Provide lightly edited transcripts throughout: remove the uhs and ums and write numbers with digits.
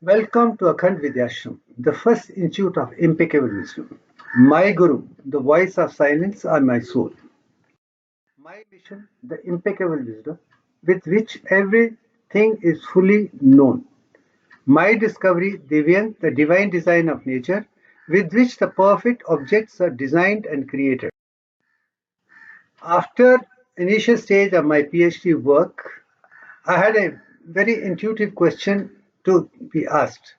Welcome to Akhand Vidyashram, the first institute of impeccable wisdom. My Guru, the voice of silence on my soul. My mission, the impeccable wisdom with which everything is fully known. My discovery, Divyan, the divine design of nature with which the perfect objects are designed and created. After initial stage of my Ph.D. work, I had a very intuitive question to be asked.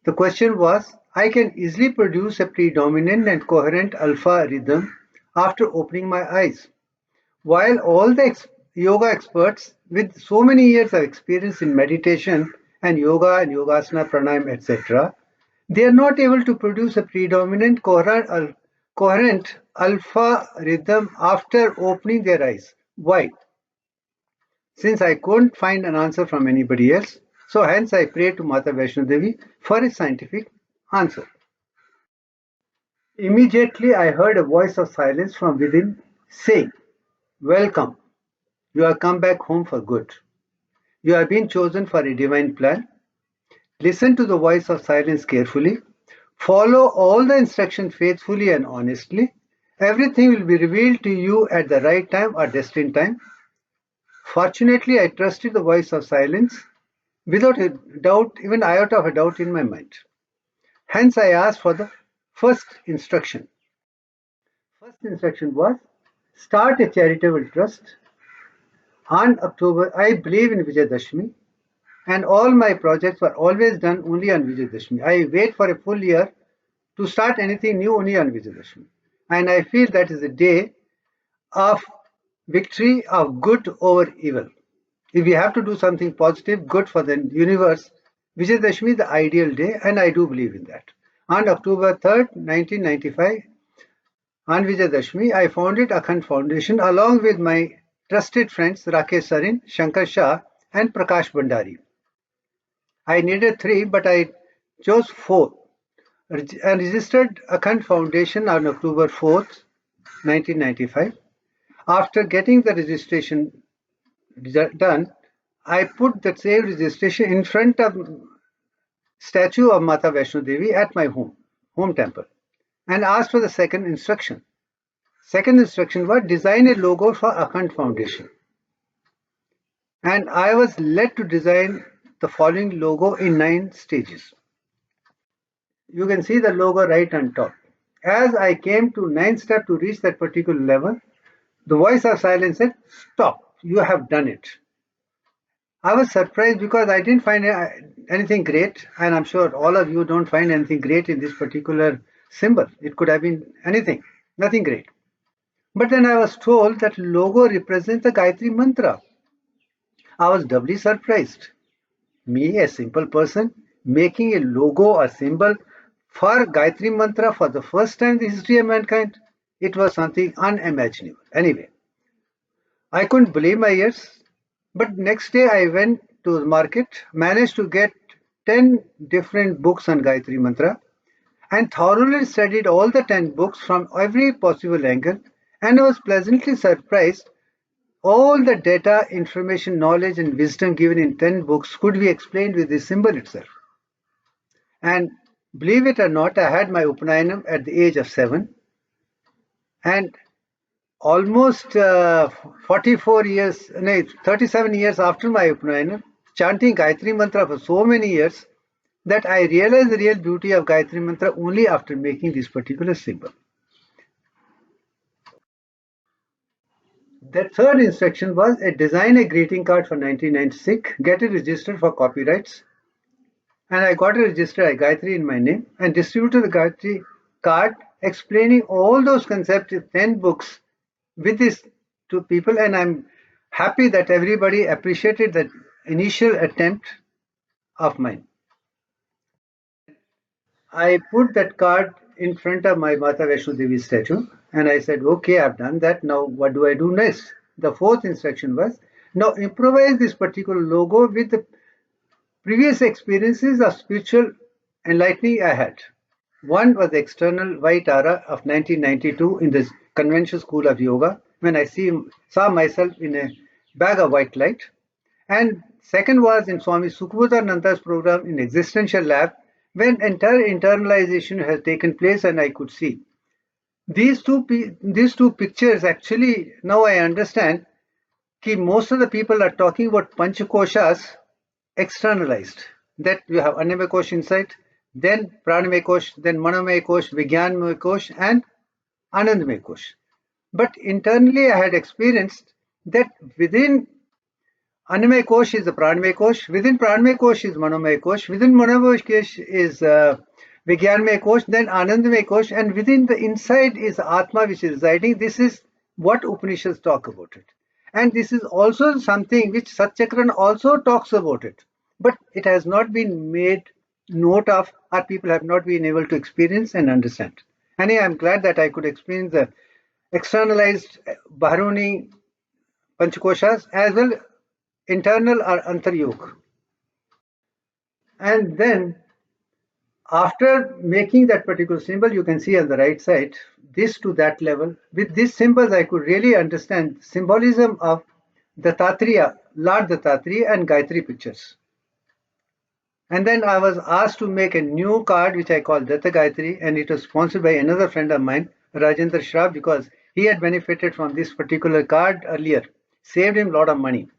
The question was, I can easily produce a predominant and coherent alpha rhythm after opening my eyes. While all the yoga experts with so many years of experience in meditation and yoga and yogasana, pranayam, etc., they are not able to produce a predominant coherent alpha rhythm after opening their eyes. Why? Since I couldn't find an answer from anybody else, so hence I prayed to Mata Vaishno Devi for a scientific answer. Immediately I heard a voice of silence from within saying, "Welcome, you have come back home for good. You have been chosen for a divine plan. Listen to the voice of silence carefully. Follow all the instructions faithfully and honestly. Everything will be revealed to you at the right time or destined time." Fortunately, I trusted the voice of silence without a doubt, even iota of a doubt in my mind. Hence, I asked for the first instruction. First instruction was start a charitable trust. On October, I believe in Vijayadashmi, and all my projects were always done only on Vijayadashmi. I wait for a full year to start anything new only on Vijayadashmi. And I feel that is a day of victory of good over evil. If we have to do something positive, good for the universe, Vijayadashmi is the ideal day, and I do believe in that. On October 3rd, 1995, on Vijayadashmi, I founded Akhand Foundation along with my trusted friends Rakesh Sarin, Shankar Shah, and Prakash Bhandari. I needed three, but I chose four. I registered Akhand Foundation on October 4th, 1995. After getting the registration done, I put the same registration in front of statue of Mata Vaishno Devi at my home temple, and asked for the second instruction. Second instruction was design a logo for Akhand Foundation. And I was led to design the following logo in 9 stages. You can see the logo right on top. As I came to 9th step to reach that particular level, the voice of silence said, "Stop, you have done it." I was surprised because I didn't find anything great, and I'm sure all of you don't find anything great in this particular symbol. It could have been anything, nothing great. But then I was told that logo represents the Gayatri Mantra. I was doubly surprised. Me, a simple person, making a logo or symbol for Gayatri Mantra for the first time in the history of mankind. It was something unimaginable. Anyway, I couldn't believe my ears. But next day I went to the market, managed to get 10 different books on Gayatri Mantra, and thoroughly studied all the 10 books from every possible angle, and I was pleasantly surprised. All the data, information, knowledge, and wisdom given in 10 books could be explained with this symbol itself. And believe it or not, I had my Upanayanam at the age of 7, and almost 44 years, no, 37 years after my Upanayanam, chanting Gayatri Mantra for so many years, that I realized the real beauty of Gayatri Mantra only after making this particular symbol. The third instruction was design a greeting card for 1996, get it registered for copyrights, and I got it registered Gayatri in my name and distributed the Gayatri card explaining all those concepts in 10 books with this to people, and I'm happy that everybody appreciated that initial attempt of mine. I put that card in front of my Mata Vaishno Devi statue and I said, okay, I've done that. Now what do I do next? The fourth instruction was, now improvise this particular logo with the previous experiences of spiritual enlightening I had. One was the external white aura of 1992 in the conventional school of yoga when I saw myself in a bag of white light. And second was in Swami Sukhivodananda's program in Existential Lab, when entire internalization has taken place and I could see. These two pictures actually, now I understand कि most of the people are talking about panchakoshas externalized. That you have Annamaya Kosh inside, then Pranamaya Kosh, then Manomaya Kosh, Vijnanmaya Kosh, and Anandamaya Kosh. But internally, I had experienced that within Annamaya Kosh is the Pranamaya Kosh, within Pranamaya Kosh is Manomaya Kosh, within Manomaya Kosh is Vijnanmaya Kosh, then Anandamaya Kosh, and within the inside is Atma which is residing. This is what Upanishads talk about it. And this is also something which Satchakran also talks about it. But it has not been made note of, or people have not been able to experience and understand. And I'm glad that I could experience the externalized Baharuni Panchakoshas as well internal or Antaryog. And then after making that particular symbol, you can see on the right side, this to that level. With these symbols, I could really understand symbolism of Dattatreya, Lord Dattatreya and Gayatri pictures. And then I was asked to make a new card, which I call Datta Gayatri, and it was sponsored by another friend of mine, Rajendra Shroff, because he had benefited from this particular card earlier, saved him a lot of money.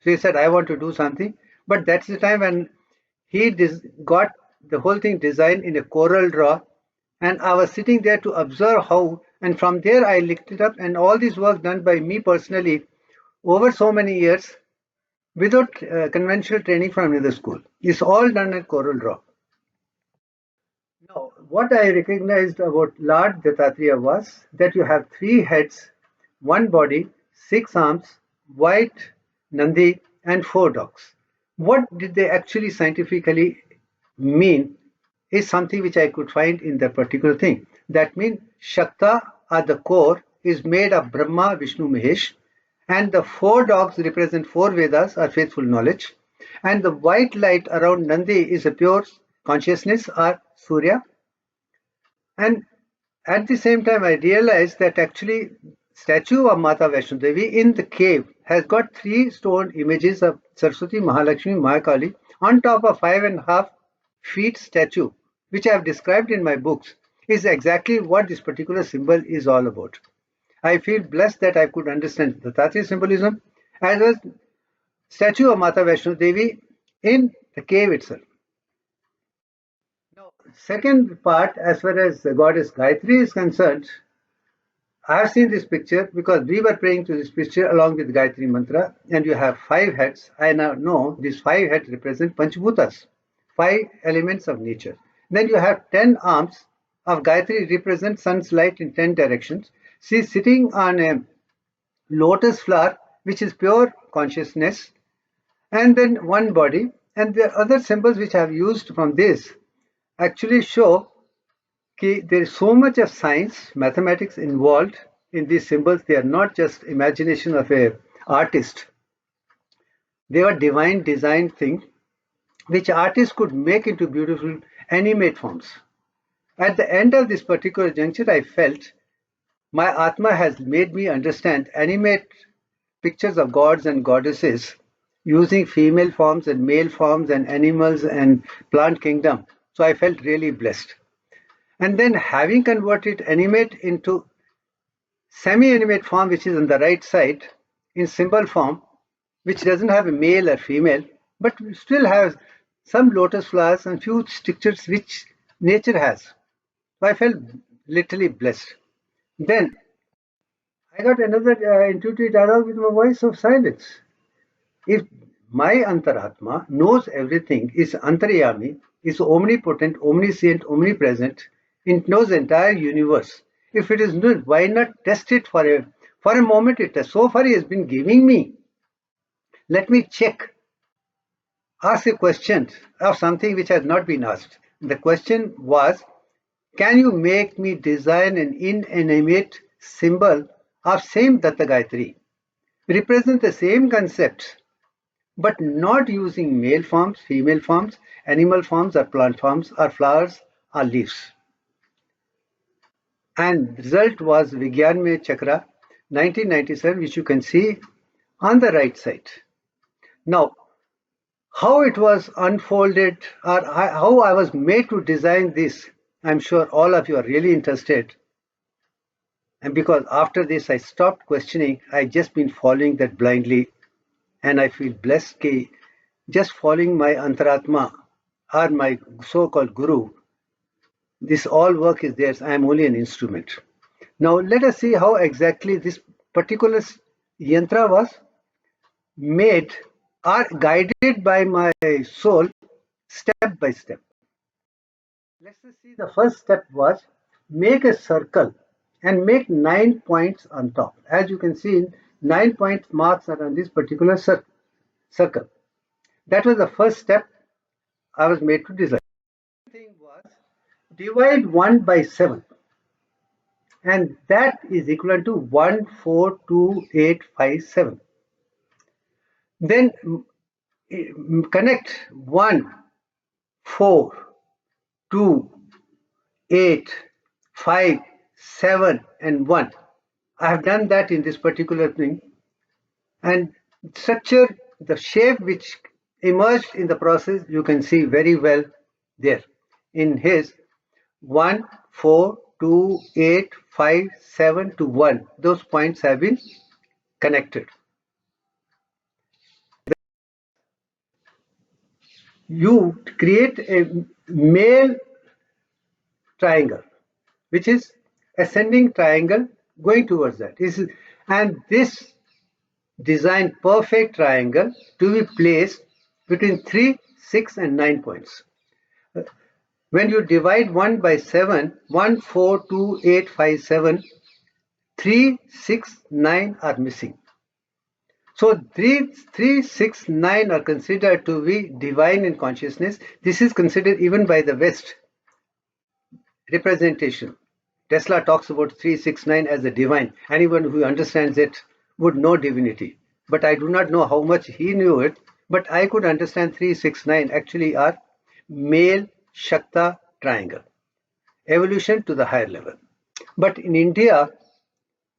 So he said, I want to do something. But that's the time when he got the whole thing designed in a coral draw, and I was sitting there to observe how, and from there I licked it up, and all this work done by me personally over so many years without conventional training from another school. It's all done at coral draw. Now, what I recognized about Lord Dattatreya was that you have three heads, one body, six arms, white Nandi, and four dogs. What did they actually scientifically mean is something which I could find in that particular thing. That means Shakta at the core is made of Brahma, Vishnu, Mahesh, and the four dogs represent four Vedas or faithful knowledge, and the white light around Nandi is a pure consciousness or Surya. And at the same time, I realized that actually statue of Mata Vaishno Devi in the cave has got three stone images of Saraswati, Mahalakshmi, Mahakali on top of 5.5 feet statue, which I have described in my books, is exactly what this particular symbol is all about. I feel blessed that I could understand the Tatya symbolism as well as statue of Mata Vaishno Devi in the cave itself. Now, second part, as far as the goddess Gayatri is concerned, I have seen this picture because we were praying to this picture along with Gayatri Mantra, and you have 5 heads. I now know these 5 heads represent Panchbhutas, 5 elements of nature. Then you have 10 arms of Gayatri represent sun's light in 10 directions. She is sitting on a lotus flower, which is pure consciousness, and then one body. And the other symbols which I have used from this actually show that there is so much of science, mathematics involved in these symbols. They are not just imagination of an artist. They are divine design thing, which artists could make into beautiful animate forms. At the end of this particular juncture, I felt my Atma has made me understand animate pictures of gods and goddesses using female forms and male forms and animals and plant kingdom. So I felt really blessed. And then having converted animate into semi-animate form, which is on the right side, in symbol form, which doesn't have a male or female, but still has some lotus flowers and few structures which nature has. So I felt literally blessed. Then I got another intuitive dialogue with my voice of silence. If my Antaratma knows everything, is Antaryami, is omnipotent, omniscient, omnipresent, it knows the entire universe. If it is not, why not test it for a moment? So far he has been giving me. Let me check. Ask a question of something which has not been asked. The question was, can you make me design an inanimate symbol of same Datta Gayatri? Represent the same concepts, but not using male forms, female forms, animal forms or plant forms or flowers or leaves. And the result was Vigyanmaya Chakra 1997, which you can see on the right side. Now, how it was unfolded or how I was made to design this, I'm sure all of you are really interested. And because after this I stopped questioning, I just been following that blindly, and I feel blessed कि just following my antaratma or my so-called guru, this all work is theirs. I am only an instrument. Now let us see how exactly this particular yantra was made or guided by my soul step by step. Let's just see, the first step was make a circle and make 9 points on top. As you can see, 9 point marks are on this particular circle. That was the first step I was made to design. The thing was divide 1 by 7, and that is equivalent to 142,857. Then connect 1, 4, 2, 8, 5, 7, and 1. I have done that in this particular thing, and structure, the shape which emerged in the process, you can see very well there in his 1, 4, 2, 8, 5, 7 to 1. Those points have been connected. You create a male triangle, which is ascending triangle going towards that. And this design perfect triangle to be placed between 3, 6, and 9 points. When you divide 1 by 7, 1, 4, 2, 8, 5, 7, 3, 6, 9 are missing. So 3, 6, 9 are considered to be divine in consciousness. This is considered even by the West representation. Tesla talks about 369 as the divine. Anyone who understands it would know divinity. But I do not know how much he knew it. But I could understand 369 actually are male Shakta triangle. Evolution to the higher level. But in India,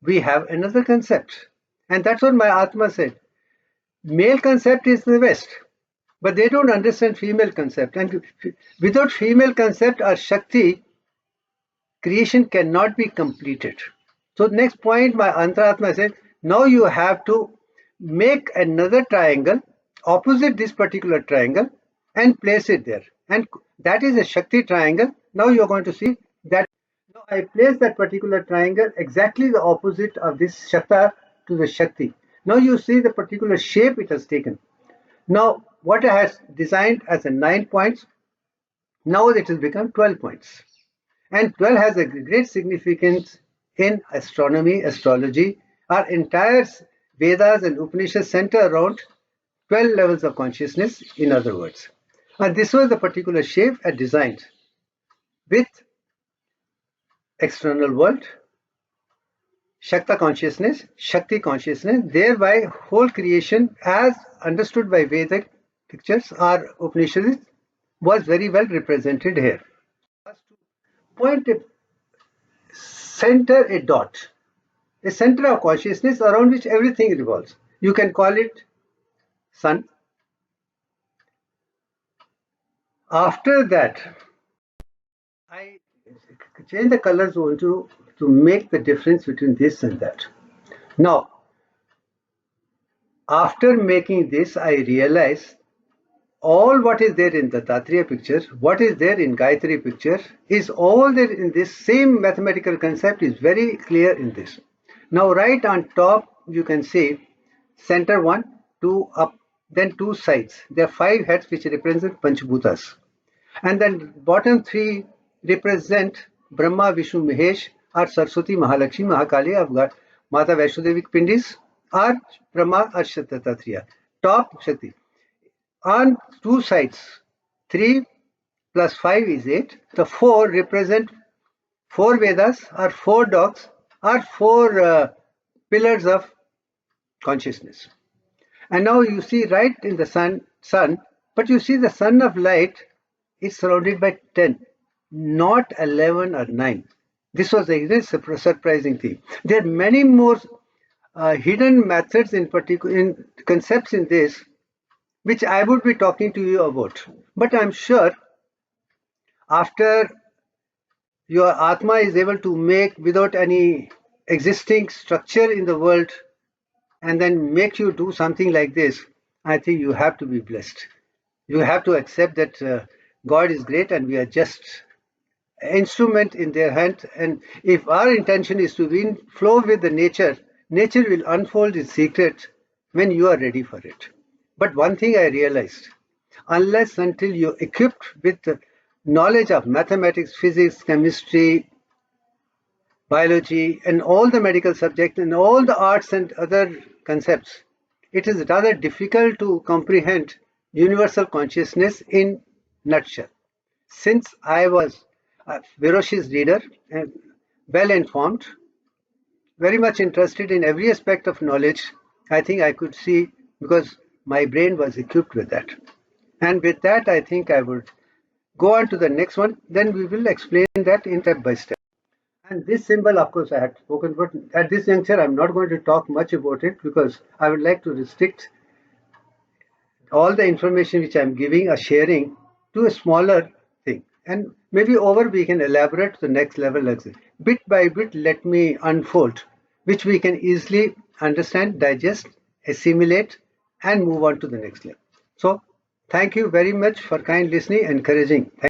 we have another concept. And that's what my Atma said. Male concept is the West. But they don't understand female concept. And without female concept or Shakti, creation cannot be completed. So next point, my Antaratma said, now you have to make another triangle opposite this particular triangle and place it there. And that is a Shakti triangle. Now you are going to see that. Now I place that particular triangle exactly the opposite of this Shakta to the Shakti. Now you see the particular shape it has taken. Now what I have designed as a 9 points, now it has become 12 points. And 12 has a great significance in astronomy, astrology. Our entire Vedas and Upanishads center around 12 levels of consciousness, in other words. And this was the particular shape I designed with external world, Shakta consciousness, Shakti consciousness, thereby whole creation as understood by Vedic pictures or Upanishads was very well represented here. Point a center a dot, a center of consciousness around which everything revolves. You can call it sun. After that, I change the colors to make the difference between this and that. Now, after making this, I realize all what is there in the Tatriya picture, what is there in Gayatri picture, is all there in this same mathematical concept is very clear in this. Now, right on top, you can see center 1, 2 up, then 2 sides. There are 5 heads which represent Panchbhutas. And then bottom 3 represent Brahma, Vishnu, Mahesh, or Saraswati, Mahalakshmi, Mahakali, of Mata Vaishnodevi Pindis, or Brahma, or Shattatatriya. Top Shakti. On 2 sides, 3 plus 5 is 8. The 4 represent 4 Vedas, or 4 dogs, or 4 pillars of consciousness. And now you see right in the sun, but you see the sun of light is surrounded by 10, not 11 or 9. This was a surprising thing. There are many more hidden methods in particular, in concepts in this, which I would be talking to you about. But I'm sure after your Atma is able to make without any existing structure in the world and then make you do something like this, I think you have to be blessed. You have to accept that God is great and we are just instrument in their hand. And if our intention is to flow with the nature, nature will unfold its secret when you are ready for it. But one thing I realized, unless until you're equipped with the knowledge of mathematics, physics, chemistry, biology, and all the medical subjects and all the arts and other concepts, it is rather difficult to comprehend universal consciousness in nutshell. Since I was a ferocious reader and well informed, very much interested in every aspect of knowledge, I think I could see because my brain was equipped with that. And with that, I think I would go on to the next one. Then we will explain that in step by step. And this symbol, of course, I had spoken, but at this juncture, I'm not going to talk much about it because I would like to restrict all the information which I'm giving or sharing to a smaller thing. And maybe over we can elaborate to the next level. Like this. Bit by bit, let me unfold, which we can easily understand, digest, assimilate, and move on to the next level. So, thank you very much for kind listening, encouraging.